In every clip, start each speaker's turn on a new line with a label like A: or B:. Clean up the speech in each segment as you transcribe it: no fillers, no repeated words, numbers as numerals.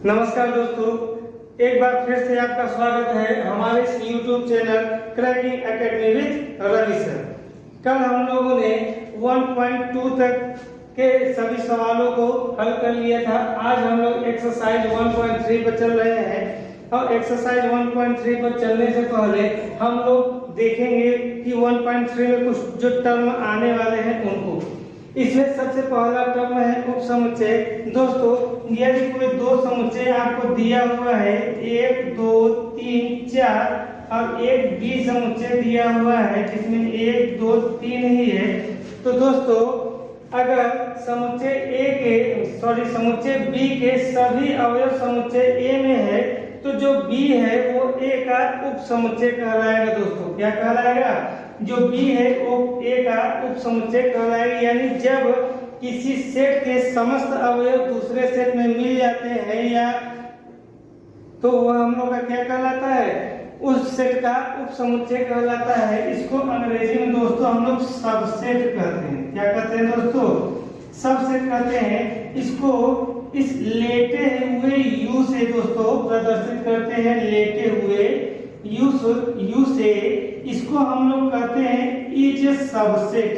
A: नमस्कार दोस्तों, एक बार फिर से आपका स्वागत है हमारे इस YouTube channel cracking academy with Ravi sir. कल हम लोगों ने 1.2 तक के सभी सवालों को हल कर लिया था। आज हम लोग एक्सरसाइज 1.3 पर चल रहे हैं और एक्सरसाइज 1.3 पर चलने से पहले हम लोग देखेंगे कि 1.3 में कुछ जो टर्म आने वाले हैं उनको। इसमें सबसे पहला टर्म है उपसमुच्चय। दोस्तों, यदि कोई दो समुच्चय आपको दिया हुआ है, 1 2 3 4 और एक बी समुच्चय दिया हुआ है जिसमें 1 2 3 ही है, तो दोस्तों अगर समुच्चय बी के सभी अवयव समुच्चय ए में है तो जो बी है वो ए का उपसमुच्चय कहलाएगा। दोस्तों क्या कहलाएगा? जो बी है वो ए का उपसमुच्चय कहलाएगा। यानी जब किसी सेट के समस्त अवयव दूसरे सेट में मिल जाते हैं या तो वह हम लोग का क्या कहलाता है? उस सेट का उपसमुच्चय कहलाता है। इसको अंग्रेजी में दोस्तों हम लोग सबसेट कहते हैं। क्या कहते हैं दोस्तों? सबसेट कहते हैं। इसको इस लेटे हुए यू से दोस्तों प्रदर्शित करते हैं। लेटे हुए यू से इसको हम लोग कहते हैं इज सबसेट।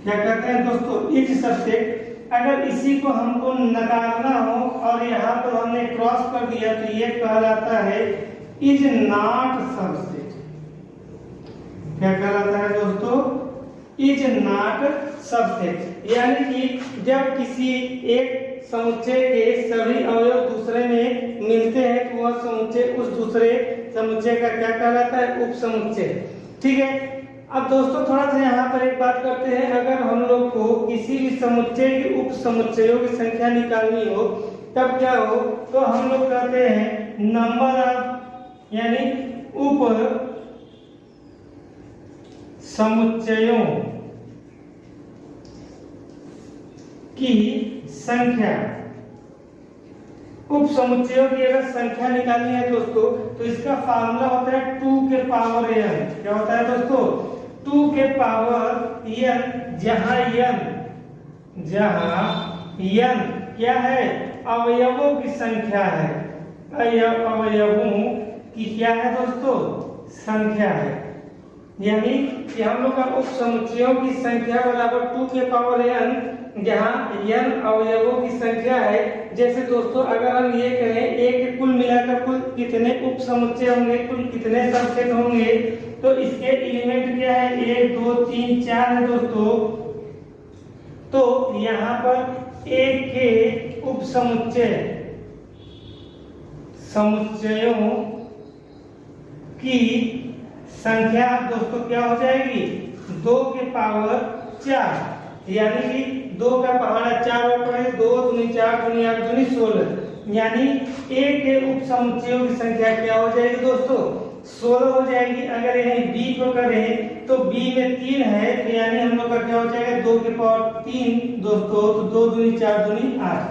A: क्या कहते हैं दोस्तों? Is subset. अगर इसी को हमको नकारना हो और यहाँ पर हमने क्रॉस कर दिया तो ये कहलाता है इज नॉट सबसेट। क्या कहलाता है दोस्तों? Is not subset. यानी कि जब किसी एक समुच्चय के सभी अवयव दूसरे में मिलते हैं तो वह समुच्चय उस दूसरे समुच्चय का क्या कहलाता है? उपसमुच्चय। ठीक है। अब दोस्तों थोड़ा सा यहाँ पर एक बात करते हैं। अगर हम लोग को किसी भी समुच्चय के उपसमुच्चयों की संख्या निकालनी हो तब क्या हो? तो हम लोग कहते हैं नंबर ऑफ यानी उप समुच्चयों की संख्या। उप समुच्चयों की अगर संख्या निकालनी है दोस्तों तो इसका फार्मूला होता है 2 के पावर n। क्या होता है दोस्तों? 2 के पावर n, जहां n क्या है? अवयवों की संख्या है। अवयवों की क्या है दोस्तों? संख्या है। यानी कि हम लोग का उप समुच्चयों की संख्या बराबर 2 के पावर n, जहां n अवयवों की संख्या है। जैसे दोस्तों अगर हम ये कहें a के कुल मिलाकर कुल कितने उप समुच्चय होंगे, कुल कितने सबसेट होंगे, तो इसके एलिमेंट क्या है? 1 2 3 4 है दोस्तों। तो यहाँ पर a के उप समुच्चयों की संख्या दोस्तों क्या हो जाएगी? 2 के पावर 4। यानी कि 2 का पहाड़ा 4 ऊपर है, 2 दूनी 4 दूनी 8 दूनी 16। यानी a के उप समुच्चयों की संख्या क्या हो जाएगी दोस्तों? 16 हो जाएगी। अगर यही b को करें तो b में 3 है तो यानी हम लोग का क्या हो जाएगा? 2 के पावर 3 दोस्तों, तो 2 दूनी 4 दूनी 8।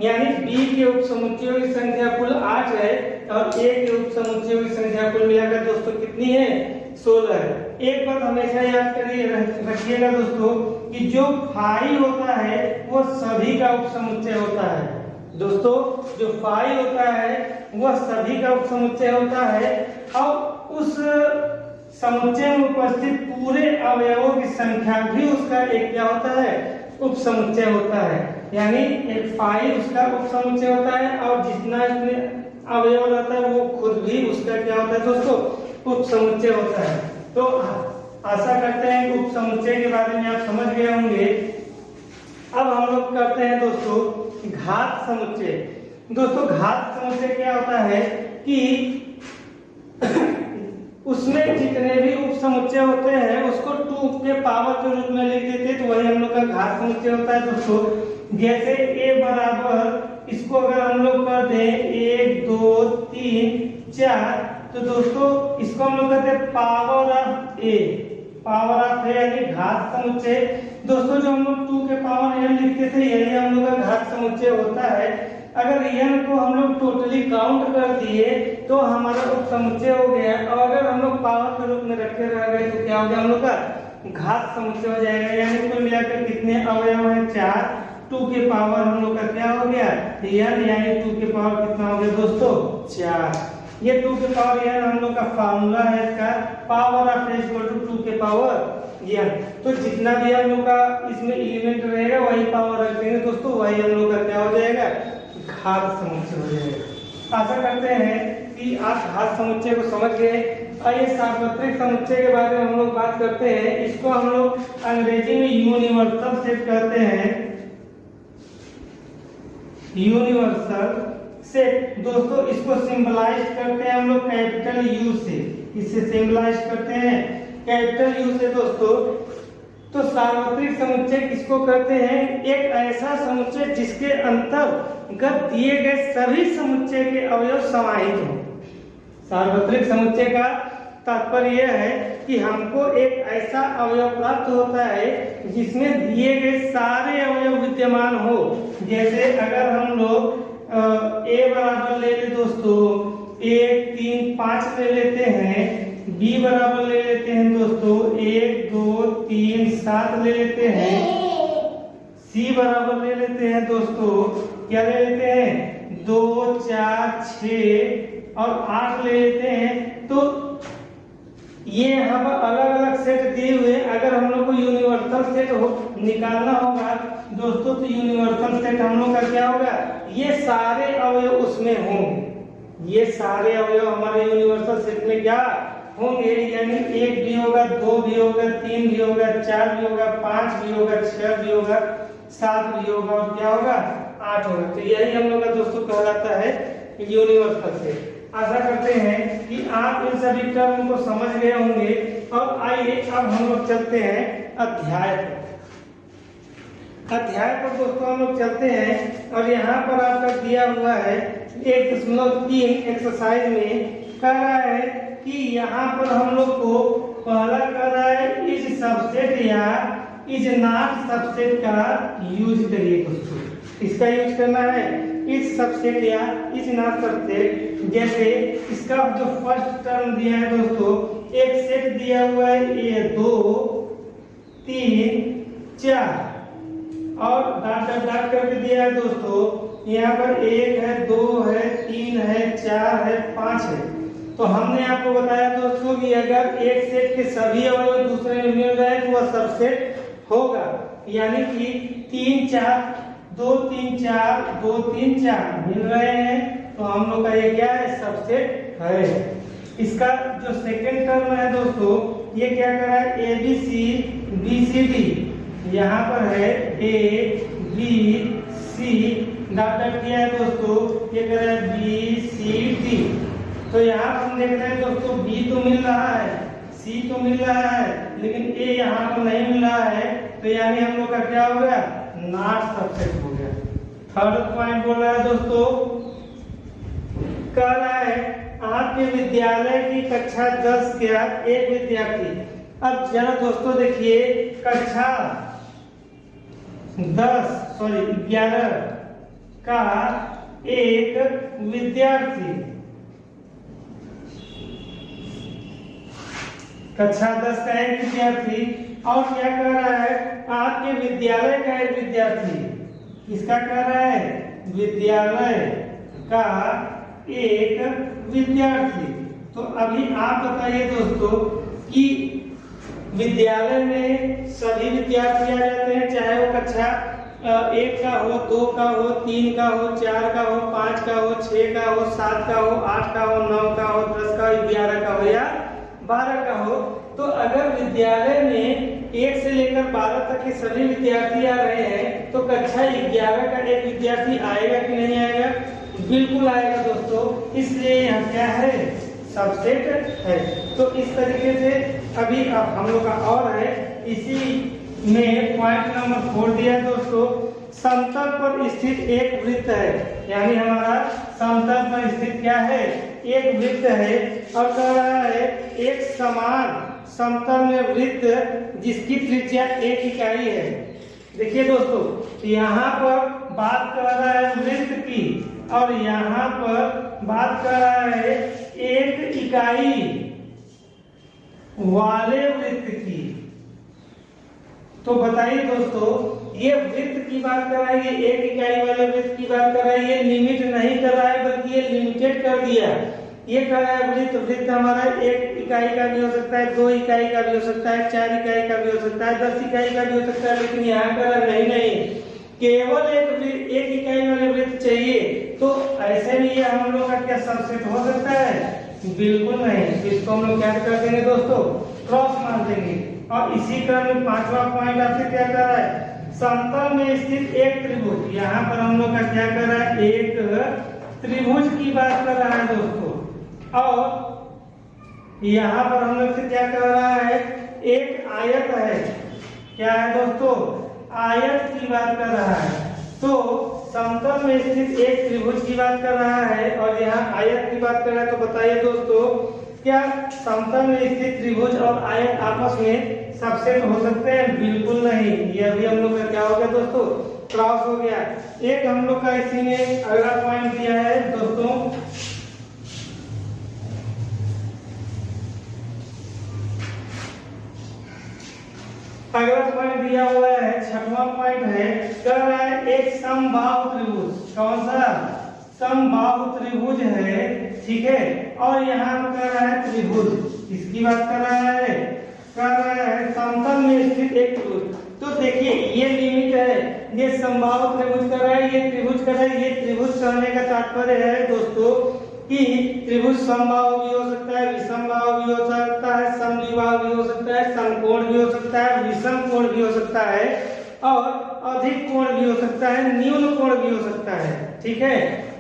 A: यानी b के उप समुच्चयों की संख्या कुल 8 है और a के उप समुच्चयों की संख्या कुल मिलाकर दोस्तों कितनी है? 16 है। एक बात हमेशा याद रखिएगा दोस्तों कि जो फाई होता है वो सभी का उपसमुच्चय होता है। दोस्तों जो फाई होता है वह सभी का उपसमुच्चय होता है और उस समुच्चय में उपस्थित पूरे अवयवों की संख्या भी उसका एक क्या होता है? उपसमुच्चय होता है। यानी एक फाई उसका उपसमुच्चय होता है और जितना इसमें अवयव रहता है वो खुद भी उसका क्या होता है दोस्तों? उपसमुच्चय होता है। तो आशा करते हैं कि उपसमुच्चय के बारे में आप समझ गए होंगे। अब हम लोग करते हैं दोस्तों घात समुच्चय। दोस्तों घात समुच्चय क्या होता है कि उसमें जितने भी उपसमुच्चय होते हैं उसको 2 के पावर के रूप में लिख देते हैं तो वही हम लोग का घात समुच्चय होता है दोस्तों। जैसे a बराबर इसको अगर हम लोग कर दें 1 2 3 4 तो दोस्तों इसको हम लोग कहते हैं power of a। Power of a यानी घात समुच्चय। दोस्तों जो हम लोग 2 के पावर n लिखते थे यही हम लोग का घात समुच्चय होता है। अगर n को हम लोग टोटली काउंट कर दिए तो हमारा उपसमुच्चय हो गया और अगर हम लोग पावर के रूप में रखे रह गए तो क्या हो गया? हम लोग का घात समुच्चय हो जाएगा। यानी कुल मिलाकर कितने अवयव हैं? 4। 2 के पावर हम लोग का क्या हो गया? n, यानी 2 के पावर कितना हो गया दोस्तों 4। ये 2 के पावर n हम लोग का फार्मूला है इसका, power of n equal to 2 के पावर n। तो जितना भी हम लोग का इसमें एलिमेंट रहेगा वही पावर रख देंगे दोस्तों, वही हम लोग का क्या हो जाएगा घात समुच्चय हो जाएगा। आशा करते हैं कि आप घात समुच्चय को समझ गए। आइए सार्वत्रिक समुच्चय के बारे में हम लोग बात करते हैं। इसको हम लोग अंग्रेजी में यूनिवर्सल सेट कहते हैं, यूनिवर्सल सेट। दोस्तों इसको सिंबलाइज करते हैं हम लोग कैपिटल यू से, इसे सिंबलाइज करते हैं कैपिटल यू से दोस्तों। तो सार्वत्रिक समुच्चय किसको कहते हैं? एक ऐसा समुच्चय जिसके अंतर्गत दिए गए सभी समुच्चय के अवयव समाहित हों। सार्वत्रिक समुच्चय का तात्पर्य यह है कि हमको एक ऐसा अवयव प्राप्त होता है जिसमें दिए गए सारे अवयव विद्यमान हो। जैसे अगर हम लोग a बराबर ले ले दोस्तों 1 3 5 ले लेते हैं, b बराबर ले लेते हैं दोस्तों 1 2 3 7 ले लेते हैं, c बराबर ले लेते हैं दोस्तों क्या ले लेते हैं 2 4 6 और 8 ले लेते हैं। तो ये यहाँ पर अलग अलग सेट दिए हुए, अगर हम लोग को यूनिवर्सल सेट निकालना होगा दोस्तों तो यूनिवर्सल सेट हम लोग का क्या होगा, ये सारे अवयव उसमें होंगे। ये सारे अवयव हमारे यूनिवर्सल सेट में क्या होंगे, यानी 1 भी होगा 2 भी होगा 3 भी होगा 4 भी होगा 5 भी होगा 6 भी होगा 7 भी होगा और क्या होगा 8 होगा। तो यही हम लोग का दोस्तों कहलाता है यूनिवर्सल सेट। आशा करते हैं कि आप इन सभी टर्म को समझ गए होंगे। और आइए अब हम लोग चलते हैं अध्याय पर। अध्याय पर दोस्तों हम लोग चलते हैं और यहाँ पर आपका दिया हुआ है 1.3 एक्सरसाइज में कह रहा है कि यहाँ पर हम लोग को पहला कह रहा है इज सबसेट या इज नॉट सबसेट का यूज करिए दोस्तों। इसका यूज करना है इज सबसेट या इज नॉट सबसेट। जैसे इसका जो फर्स्ट टर्म दिया है दोस्तों, एक सेट दिया हुआ है ये 2 3 4 और डॉट करके दिया है दोस्तों। यहाँ पर 1 है 2 है 3 है 4 है 5 है। तो हमने आपको बताया दोस्तों कि अगर एक सेट के सभी अवयव दूसरे में मिल रहे तो वह सबसेट होगा, यानी कि 3 4 2 3 4 2 3 4 मिल रहे हैं तो हम लोग का ये क्या है सबसेट है। इसका जो सेकंड टर्म है दोस्तों, ये क्या कर रहा है A B C B C D, यहाँ पर है ए बी सी डॉट किया है दोस्तों, ये कर रहा है बी सी डी। तो यहाँ हम देख रहे हैं दोस्तों बी तो मिल रहा है सी तो मिल रहा है लेकिन ए यहाँ पर नहीं मिल रहा है, तो यानी हम लोग का क्या हो गया नॉट सबसेट हो गया। थर्ड पॉइंट बोल रहा है दोस्तों, कह रहा है आपके विद्यालय की कक्षा 10 का एक विद्यार्थी। अब जरा दोस्तों देखिए कक्षा 11 का एक विद्यार्थी, कक्षा 10 का एक विद्यार्थी और क्या कर रहा है आपके विद्यालय का एक विद्यार्थी। इसका कह रहा है विद्यालय का एक विद्यार्थी। तो अभी आप बताइए दोस्तों कि विद्यालय में सभी विद्यार्थी आ जाते हैं, चाहे वो कक्षा 1 का हो 2 का हो 3 का हो 4 का हो 5 का हो 6 का हो 7 का हो 8 का हो 9 का हो 10 का हो 11 का हो या 12 का हो। तो अगर विद्यालय में 1 से लेकर 12 तक के सभी विद्यार्थी आ रहे हैं तो कक्षा 11 का एक विद्यार्थी आएगा कि नहीं आएगा? बिल्कुल आएगा दोस्तों, इसलिए यहाँ क्या है सबसेट है। तो इस तरीके से अभी अब हम लोग का और है, इसी में पॉइंट नंबर 4 दिया है दोस्तों, समतल पर स्थित एक वृत्त है। यानी हमारा समतल पर स्थित क्या है एक वृत्त है और कह रहा है एक समान समतल में वृत्त जिसकी त्रिज्या 1 इकाई है। देखिए दोस्तों यहाँ पर बात कर रहा है वृत्त की और यहाँ पर बात कर रहा है 1 इकाई वाले वृत्त की। तो बताइए दोस्तों ये वृत्त की बात कर रहा है, ये 1 इकाई वाले वृत्त की बात कर रहा है, ये लिमिट नहीं कर रहा है बल्कि ये लिमिटेड कर दिया। ये कह रहा है वृत्त, वृत्त हमारा 1 इकाई का भी हो सकता है, 2 इकाई का भी हो सकता है, 4 इकाई का भी हो सकता है, 10 इकाई का भी हो सकता है, लेकिन यहाँ कह रहा है नहीं, केवल एक इकाई वाले वृत्त चाहिए। तो ऐसे भी ये हम लोग का क्या सबसेट हो सकता है? बिल्कुल नहीं। इसको हम लोग क्या कर देंगे दोस्तों? क्रॉस मान देंगे। और इसी क्रम में 5वां पॉइंट आपसे क्या कर रहा है? समतल में स्थित एक त्रिभुज। यहाँ पर हम लोग का क्या कर रहा है? एक त्रिभुज की बात कर रहा है दोस्तों। और यहाँ पर हम लोग से क्या कर रहा है? एक आयत है। क्या है दोस्तों? आयत की बात कर रहा है। तो समतल में स्थित एक त्रिभुज की बात कर रहा है और यहाँ आयत की बात कर रहा है। तो बताइए दोस्तों, क्या समतल में स्थित त्रिभुज और आयत आपस में सबसेट हो सकते हैं? बिल्कुल नहीं। ये अभी हम लोग का क्या हो गया दोस्तों? क्रॉस हो गया। एक हम लोग का इसी में अगला पॉइंट दिया है दोस्तों, अगला पॉइंट दिया हुआ है 6वां पॉइंट है, कह रहा है एक समबाहु त्रिभुज। कौन सा? समबाहु त्रिभुज है, ठीक है। और यहाँ कह रहा है त्रिभुज, इसकी बात कर रहा है, कह रहा है समतल में स्थित एक त्रिभुज। तो देखिए ये लिमिट है, ये समबाहु त्रिभुज कर रहा है, ये त्रिभुज कर रहा है। ये त्रिभुज कहने का तात्पर्य है दोस्तों कि त्रिभुज समबाहु भी हो सकता है, विषमबाहु भी हो सकता है, समद्विबाहु भी हो सकता है, समकोण भी हो सकता है, विषम कोण भी हो सकता है और अधिक कोण भी हो सकता है, न्यून कोण भी हो सकता है, ठीक है।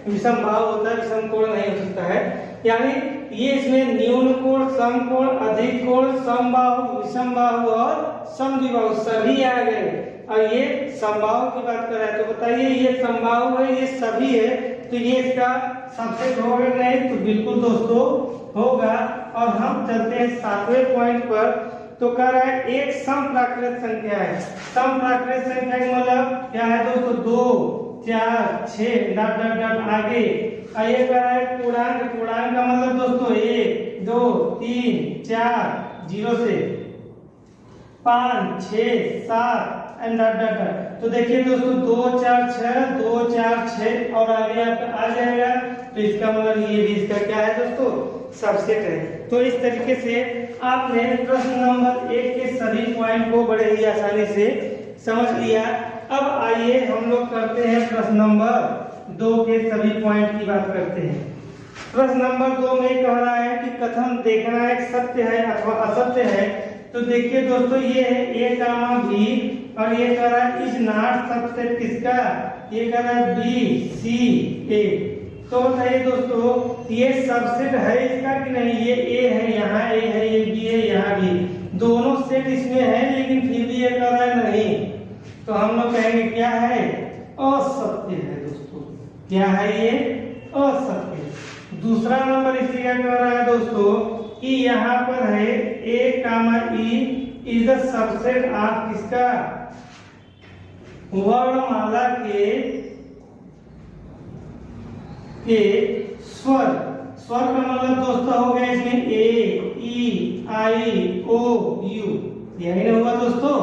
A: विषमबाहु होता है, विषम कोण नहीं हो सकता है। यानी ये इसमें न्यून कोण, समकोण, अधिक कोण, समबाहु, विषमबाहु और समद्विबाहु सभी आ गए। और ये समबाहु की बात कर रहा है। तो बताइए ये समबाहु है, ये सभी है, तो ये इसका सबसेट होगा नहीं? तो बिल्कुल दोस्तों होगा। और हम चलते हैं 7वें पॉइंट पर। तो कह रहा है एक समप्राकृत संख्या है। समप्राकृत संख्या का मतलब क्या है दोस्तों? 2, 4, 6 डॉट डॉट डॉट आगे। और ये कह रहा है पूर्णांक। पूर्णांक का मतलब दोस्तों 1, 2, 3, 4 0 से 5, 6, 7 एंड डॉट डॉट डॉट। तो देखिए दोस्तों 2, 4, 6, 2, 4, 6 और आगे आपका आ जाएगा। तो इसका मतलब ये भी इसका क्या है दोस्तों? सबसेट है। तो इस तरीके से आपने प्रश्न नंबर 1 के सभी पॉइंट को बड़े ही आसानी से समझ लिया। अब आइए हम लोग करते हैं प्रश्न नंबर 2 के सभी पॉइंट की बात करते हैं। प्रश्न नंबर 2 में कह रहा है कि कथन देखना एक सत्य है अथवा असत्य है। तो देखिए दोस्तों ये है A, B और ये कह रहा है इज नॉट सबसेट किसका? ये कह रहा है B, C, A। तो बताइए दोस्तों ये सबसेट है इसका कि नहीं? ये A है, यहाँ A है, ये B है, यहाँ B, दोनों सेट इसमें है, लेकिन फिर भी ये कह रहा है नहीं। तो हम लोग कहेंगे क्या है? असत्य है दोस्तों। क्या है ये? असत्य। दूसरा नंबर इसी का कह रहा है दोस्तों कि यहाँ पर है A, E is the subset of किसका? वर्णमाला के स्वर। स्वर का मतलब दोस्तों हो गया इसमें A, E, I, O, U, यही ना होगा दोस्तों।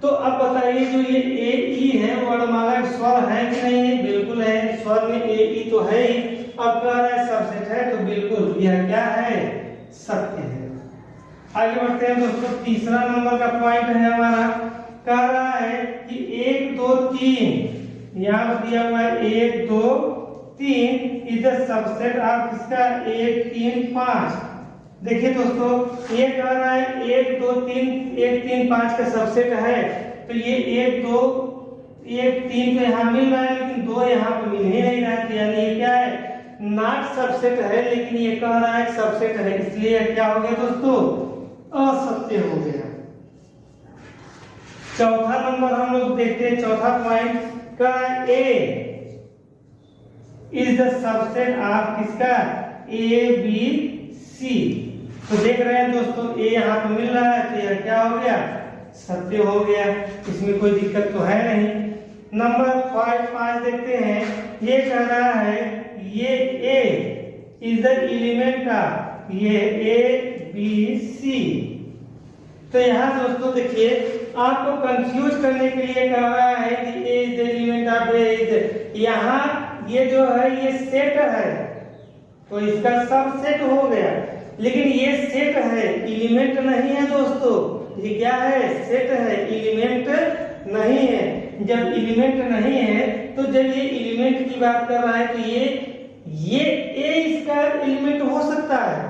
A: तो अब बताइए जो ये A, E है वर्णमाला के स्वर है कि नहीं है? बिल्कुल है, स्वर में A, E तो है ही। अब कह रहा है सबसेट है, तो बिल्कुल यह क्या है? सत्य है। आगे बढ़ते हैं दोस्तों। तीसरा नंबर का पॉइंट है हमारा, कह रहा है कि 1, 2, 3 यहाँ पर दिया हुआ है 1, 2, 3 इज द सबसेट ऑफ किसका? 1, 3, 5। देखिए दोस्तों ये कह रहा है 1, 2, 3 1, 3, 5 का सबसेट है। तो ये 1, 2, 1, 3 तो यहाँ मिल रहा है, लेकिन 2 यहाँ पर मिल ही नहीं रहा है। यानी ये क्या है? नॉट सबसेट है, लेकिन ये कह रहा है सबसेट है, इसलिए क्या हो गया दोस्तों? असत्य हो गया। चौथा नंबर हम लोग देखते हैं। चौथा पॉइंट का A is the subset of किसका? A, B, C। तो देख रहे हैं दोस्तों A यहाँ पे मिल रहा है, तो यह क्या हो गया? सत्य हो गया। इसमें कोई दिक्कत तो है नहीं। नंबर 5 देखते हैं। ये कह रहा है ये A is the element of ये A, B, C। तो यहाँ दोस्तों देखिए आपको कंफ्यूज करने के लिए कह रहा है कि ए इज द एलिमेंट ऑफ ए। यहाँ ये जो है ये सेट है तो इसका सबसेट हो गया, लेकिन ये सेट है एलिमेंट नहीं है दोस्तों। ये क्या है? सेट है, एलिमेंट नहीं है। जब एलिमेंट नहीं है तो जब ये एलिमेंट की बात कर रहा है तो ये ए इसका एलिमेंट हो सकता है,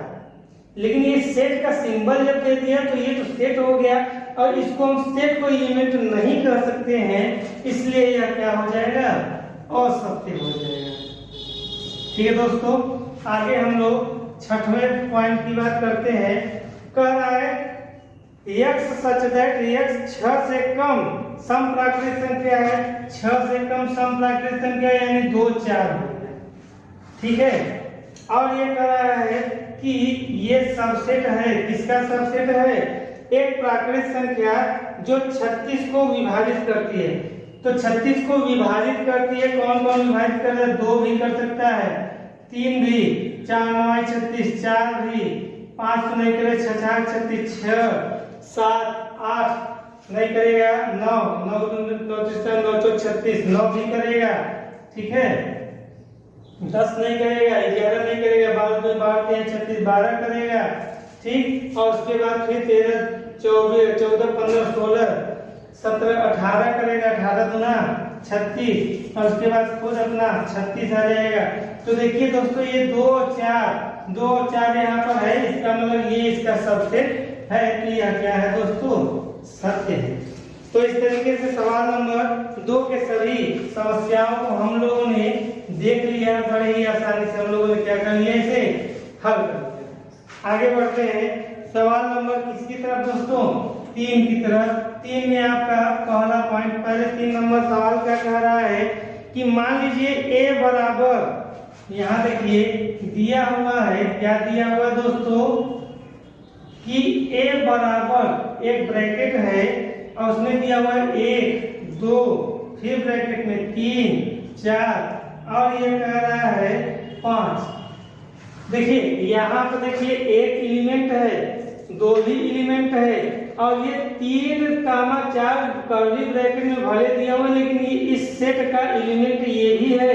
A: लेकिन ये सेट का सिंबल जब दे दिया तो ये तो सेट हो गया और इसको हम सेट को एलिमेंट नहीं कर सकते हैं, इसलिए यह क्या हो जाएगा? असत्य हो जाएगा। ठीक है दोस्तों, आगे हम लोग छठवें पॉइंट की बात करते हैं। कह रहा है x सच दैट x 6 से कम सम प्राकृतिक संख्या है। 6 से कम सम प्राकृतिक संख्या यानी 2 4 हो गया। ठीक है, और ये कह रहा है कि ये सबसेट है। किसका सबसेट है? एक प्राकृतिक संख्या जो 36 को विभाजित करती है। तो 36 को विभाजित करती है, कौन कौन विभाजित कर रहा है? 2 भी कर सकता है, 3 भी, 4 9 36, 4 भी, 5 तो नहीं करे, 6 4 36, 6 7 8 नहीं करेगा, 9 9 9 36, 9 भी करेगा। ठीक है, 10 नहीं करेगा, 11 नहीं करेगा, 12 12 36 12 करेगा। ठीक, और उसके बाद फिर 13 14 15 16 17 18 करेगा, 18 दूना 36, और उसके बाद खुद अपना 36 आ जाएगा। तो देखिए दोस्तों ये 2 4 यहाँ पर है, इसका मतलब ये इसका सबसेट है। तो यह क्या है दोस्तों? सत्य है। तो इस तरीके से सवाल नंबर 2 के सभी समस्याओं को हम लोगों ने देख लिया, बड़े ही आसानी से हम लोगों ने क्या कर लिया, इसे हल कर लिया। आगे बढ़ते हैं सवाल नंबर किसकी तरफ दोस्तों? 3 की तरफ। 3 में आपका पहला पॉइंट, पहले 3 नंबर सवाल क्या कह रहा है कि मान लीजिए a बराबर, यहाँ देखिए दिया हुआ है, क्या दिया हुआ दोस्तों कि a बराबर एक ब्रैकेट है और उसमें दिया हुआ है 1 2 फिर ब्रैकेट में 3 4 और ये कह रहा है 5। देखिए यहाँ पर देखिए एक एलिमेंट है, 2 भी एलिमेंट है और ये 3 कामा 4 कर्ली ब्रैकेट में भले दिया हुआ, लेकिन ये इस सेट का एलिमेंट ये भी है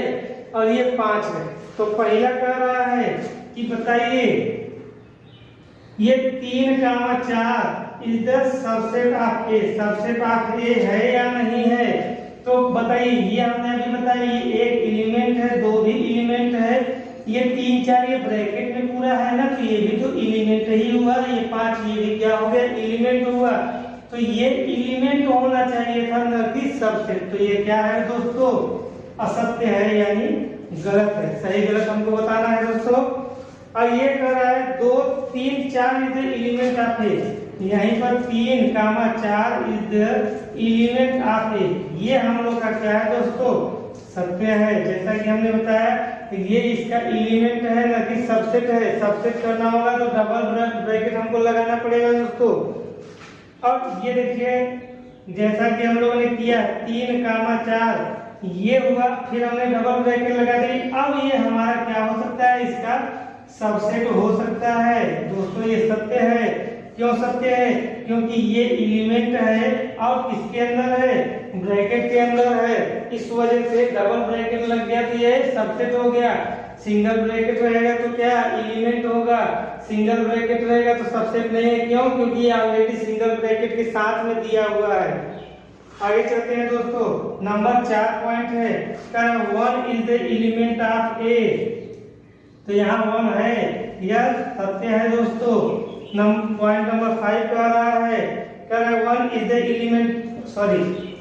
A: और ये 5 है। तो पहला कह रहा है कि बताइए ये 3 comma 4 is the subset of A. Subset of A है या नहीं है? तो बताइए, ये हमने अभी बताया ये एक एलिमेंट है, 2 भी एलिमेंट है, ये 3 4 ये ब्रैकेट में पूरा है ना, तो ये भी तो एलिमेंट ही हुआ, ये 5 ये भी क्या हो गया? एलिमेंट हुआ। तो ये एलिमेंट होना चाहिए था, न कि सबसेट। तो ये क्या है दोस्तों? असत्य है, यानी गलत है। सही गलत हमको बताना है दोस्तों। और ये कह रहा है 2 3 4 इज द एलिमेंट ऑफ ए। यहीं पर 3 comma 4 is the element of ए। ये हम लोग का क्या है दोस्तों? सत्य है। जैसा कि हमने बताया ये इसका एलिमेंट है, ना कि सबसेट है। सबसेट करना होगा तो डबल ब्रैकेट हमको लगाना पड़ेगा दोस्तों। अब ये देखिए जैसा कि हम लोगों ने किया 3 कामा 4 ये हुआ, फिर हमने डबल ब्रैकेट लगा दी। अब ये हमारा क्या हो सकता है? इसका सबसेट हो सकता है दोस्तों। ये सत्य है। क्यों सत्य है? क्योंकि ये एलिमेंट है और किसके अंदर है? ब्रैकेट के अंदर है। इस वजह से डबल ब्रैकेट लग गया तो ये सबसेट हो गया। सिंगल ब्रैकेट रहेगा तो क्या? एलिमेंट होगा। सिंगल ब्रैकेट रहेगा तो सबसेट नहीं है। क्यों? क्योंकि ये ऑलरेडी सिंगल ब्रैकेट के साथ में दिया हुआ है। आगे चलते हैं दोस्तों। नंबर 4 पॉइंट है 1 is the element of A. तो यहाँ 1 है, यह सत्य है दोस्तों। पॉइंट नंबर 5 कह रहा है 1 is the element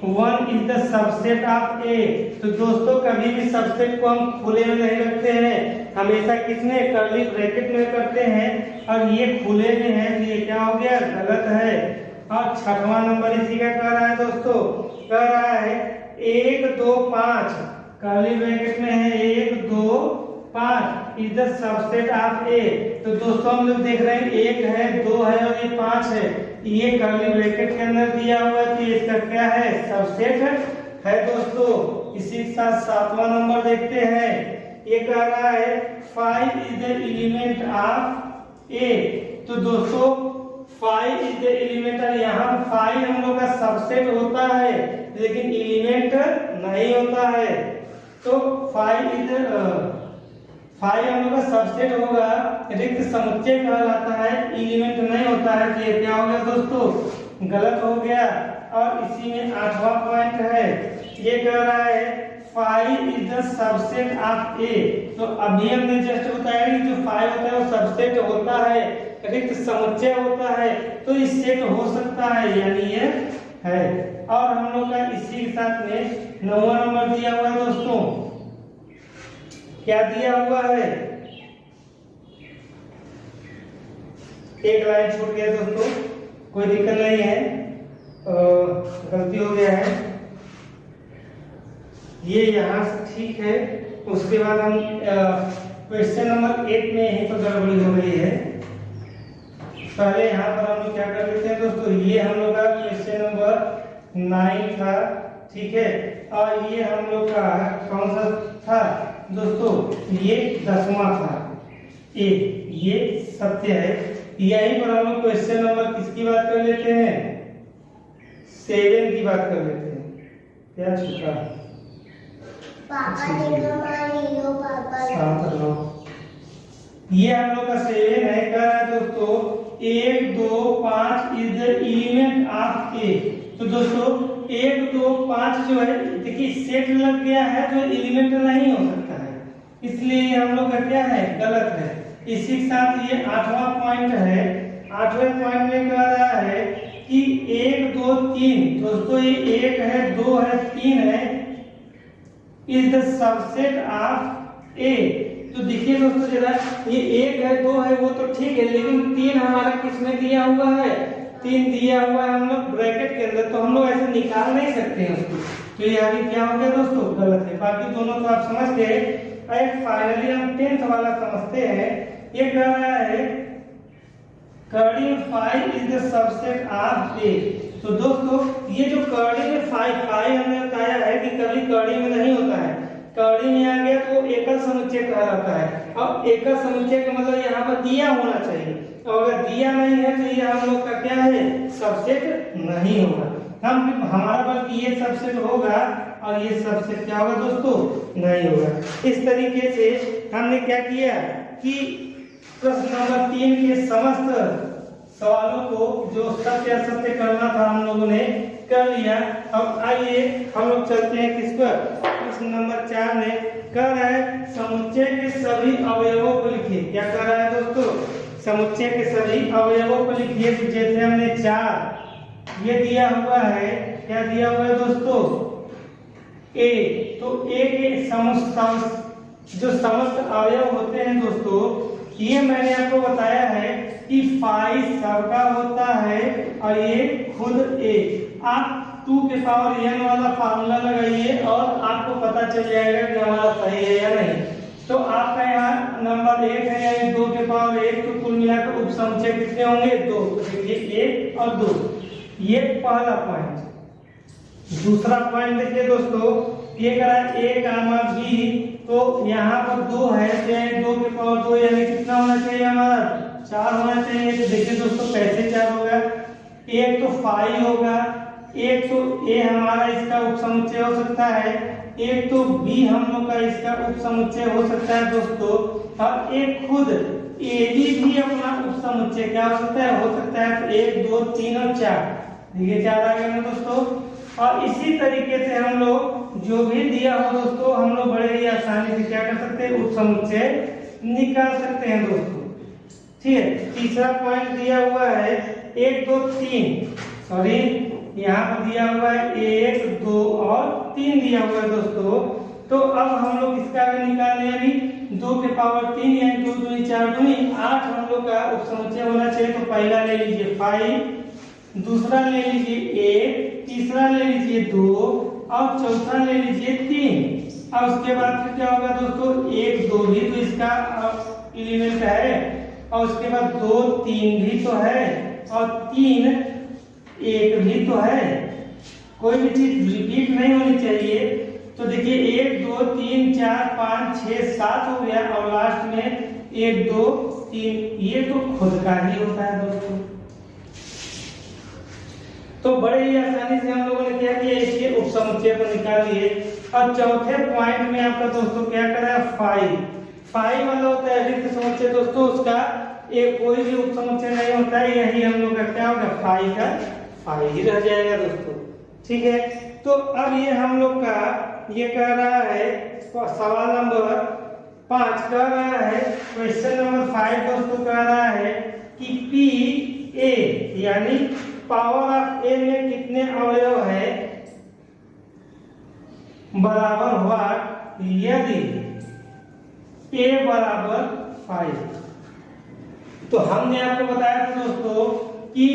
A: 1 is the subset of A. तो दोस्तों कभी भी सबसेट को हम खुले में नहीं रखते हैं, हमेशा किसमें? कर्ली ब्रैकेट में करते हैं, और ये खुले में है तो ये क्या हो गया? गलत है। और 6वां नंबर इसी का कह रहा है दोस्तों, कह रहा है 1 2 5 कर्ली ब्रैकेट में है 1 2 5 is the subset of A. तो दोस्तों हम लोग देख रहे हैं 1 है 2 है और ये 5 है, ये कर्ली ब्रैकेट के अंदर दिया हुआ है, तो इसका क्या है? सबसेट है दोस्तों। इसी के साथ 7वां नंबर देखते हैं। ये कह रहा है 5 is the element of A. तो दोस्तों फाइव इज द एलिमेंट, यहाँ फाइव हम लोग का सबसेट होता है लेकिन एलिमेंट नहीं होता है। तो फाइव हम लोग का सबसेट होगा, रिक्त समुच्चय कहलाता है, एलिमेंट नहीं होता है। तो ये क्या हो गया दोस्तों, गलत हो गया। और इसी में 8वां पॉइंट है, ये कह रहा है five is the subset of A. तो अभी हमने जस्ट बताया कि जो फाइव होता है वो सबसेट होता है, रिक्त समुच्चय होता है, तो इस सेट हो सकता है, यानी ये है। और हम लोग का इसी के साथ में 9वां नंबर दिया हुआ है दोस्तों, क्या दिया हुआ है, एक लाइन छूट गया दोस्तों, कोई दिक्कत नहीं है, गलती हो गया है, ये यहाँ से ठीक है। उसके बाद हम क्वेश्चन नंबर 8 में यहीं पर गड़बड़ी हो गई है। पहले यहाँ पर हम लोग क्या कर लेते हैं दोस्तों, ये हम लोग का क्वेश्चन नंबर 9 था, ठीक है, और ये हम लोग का कौन सा था दोस्तों, ये 10वां था। ये सत्य है। यहीं पर हम लोग क्वेश्चन नंबर किसकी बात कर लेते हैं, 7 की बात कर लेते हैं। क्या छूटा पापा, ये हम लोग का 7 है, कह रहा है दोस्तों 1 2 5 is the element of A. तो दोस्तों 1 2 5 जो है, देखिए सेट लग गया है जो एलिमेंट नहीं हो सकता है, इसलिए हम लोग का क्या है, गलत है। इसी के साथ ये 8वां पॉइंट है। 8वें पॉइंट में कह रहा है कि 1 2 3, दोस्तों ये 1 है 2 है 3 है, is the subset of A. तो देखिए दोस्तों जरा, ये 1 है 2 है वो तो ठीक है, लेकिन 3 हमारा किसमें दिया हुआ है, 3 दिया हुआ है हम लोग ब्रैकेट के अंदर, तो हम लोग ऐसे निकाल नहीं सकते हैं उसको। तो ये आगे क्या हो गया दोस्तों, गलत है। बाकी दोनों तो आप समझ गए। फाइनली हम 10th वाला समझते हैं। ये कह रहा है curly 5 is the subset of A. तो दोस्तों ये जो कर्ली में 5 हमने बताया है कि कर्ली में नहीं होता है, कर्ली में आ गया तो एकल समुच्चय कहलाता है। अब एकल समुच्चय का मतलब यहाँ पर दिया होना चाहिए, और अगर दिया नहीं है तो ये हम लोग का क्या है, सबसेट नहीं होगा। हमारा बल्कि ये सबसेट होगा और ये सबसेट क्या होगा दोस्तों, नहीं होगा। इस तरीके से हमने क्या किया कि प्रश्न नंबर 3 के समस्त सवालों को जो सत्य असत्य करना था हम लोगों ने कर लिया। अब आइए हम लोग चलते हैं किस पर, प्रश्न नंबर 4 में कह रहा है समुच्चय के सभी अवयवों को लिखिए। क्या कह रहा है दोस्तों, समुच्चय के सभी अवयवों को लिखिए। तो जैसे हमने 4 ये दिया हुआ है, क्या दिया हुआ है दोस्तों, ए। तो ए के जो समस्त अवयव होते हैं दोस्तों, ये मैंने आपको बताया है कि 5 सबका होता है और ये खुद ए। आप 2 के पावर n वाला फार्मूला लगाइए और आपको पता चल जाएगा कि हमारा सही है या नहीं। तो आपका यहाँ नंबर 1 है, यानी 2 के पावर 1, तो कुल मिलाकर उप समुच्चय कितने होंगे, 2। देखिए 1 और 2, ये पहला पॉइंट। दूसरा पॉइंट देखिए दोस्तों, ये करा a कामा b, तो यहाँ पर 2 है, तो 2 के पावर 2 यानी कितना होना चाहिए हमारा, 4 होना चाहिए। तो देखिए दोस्तों कैसे 4 होगा, एक तो 5 होगा, एक तो a हमारा इसका उप समुच्चय हो सकता है, एक तो b हम लोग का इसका उप समुच्चय हो सकता है दोस्तों, और एक खुद ab भी अपना उप समुच्चय क्या हो सकता है, तो 1 2 3 और 4, देखिए 4 आ गए ना दोस्तों। और इसी तरीके से हम लोग जो भी दिया हो दोस्तों, हम लोग बड़े ही आसानी से क्या कर सकते हैं, उप समुच्चय निकाल सकते हैं दोस्तों। ठीक है, तीसरा पॉइंट दिया हुआ है 1 2 3, सॉरी यहाँ पर दिया हुआ है 1 2 और 3 दिया हुआ है दोस्तों। तो अब हम लोग इसका भी निकाल लें, अभी 2 के पावर 3 यानी 2 दूनी 4 दूनी 8 हम लोग का उप समुच्चय होना चाहिए। तो पहला ले लीजिए 5, दूसरा ले लीजिए 1, तीसरा ले लीजिए 2 और चौथा ले लीजिए 3। अब उसके बाद फिर क्या होगा दोस्तों, 1 2 भी तो इसका एलिमेंट है, और उसके बाद 2 3 भी तो है, और 3 1 भी तो है। कोई भी चीज रिपीट नहीं होनी चाहिए। तो देखिए 1 2 3 4 5 6 7 हो गया, और लास्ट में 1 2 3, ये तो खुद का ही होता है दोस्तों। तो बड़े ही आसानी से हम लोगों ने क्या किया, इसके उपसमुच्चय को निकाल लिए। अब चौथे पॉइंट में आपका दोस्तों क्या करा है, 5 वाला होता है रिक्त समुच्चय दोस्तों, उसका एक कोई भी उपसमुच्चय नहीं होता है, यही हम लोग का क्या होगा, 5 का 5 ही रह जाएगा दोस्तों। ठीक है, तो अब ये हम लोग का ये कह रहा है सवाल नंबर 5 कह रहा है, क्वेश्चन नंबर 5 दोस्तों कह रहा है कि पी ए यानी पावर ऑफ ए में कितने अवयव है बराबर हुआ यदि ए बराबर 5। तो हमने आपको बताया था दोस्तों कि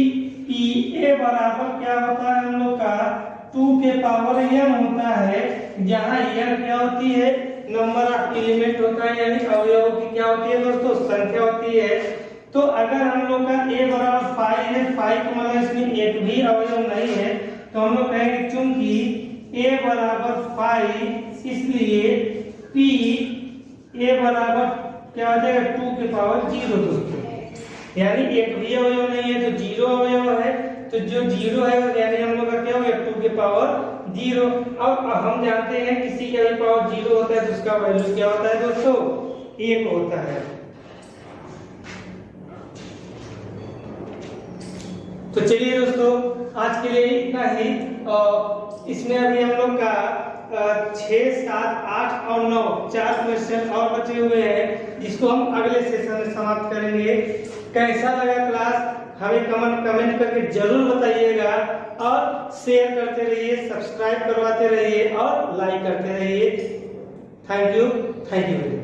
A: पी ए बराबर क्या होता है हम लोग का 2 के पावर n होता है, जहां n क्या होती है, नंबर ऑफ एलिमेंट होता है, यानी अवयवों की क्या होती है दोस्तों, संख्या होती है। तो अगर हम लोग का a बराबर 5 है, 5 का मतलब इसमें एक भी अवयव नहीं है, तो हम लोग कहेंगे चूंकि a बराबर 5 इसलिए p a बराबर क्या हो जाएगा 2 के पावर 0 दोस्तों, यानी एक भी अवयव नहीं है तो 0 अवयव है, तो जो 0 है यानी हम लोग का क्या हो गया 2 के पावर 0। अब हम जानते हैं किसी का भी पावर 0 होता है तो उसका वैल्यू क्या होता है दोस्तों, 1 होता है। तो चलिए दोस्तों आज के लिए इतना ही। इसमें अभी हम लोग का 6, 7, 8 और 9 4 क्वेश्चन और बचे हुए हैं, जिसको हम अगले सेशन में समाप्त करेंगे। कैसा लगा क्लास हमें कमेंट करके जरूर बताइएगा, और शेयर करते रहिए, सब्सक्राइब करवाते रहिए और लाइक करते रहिए। Thank you.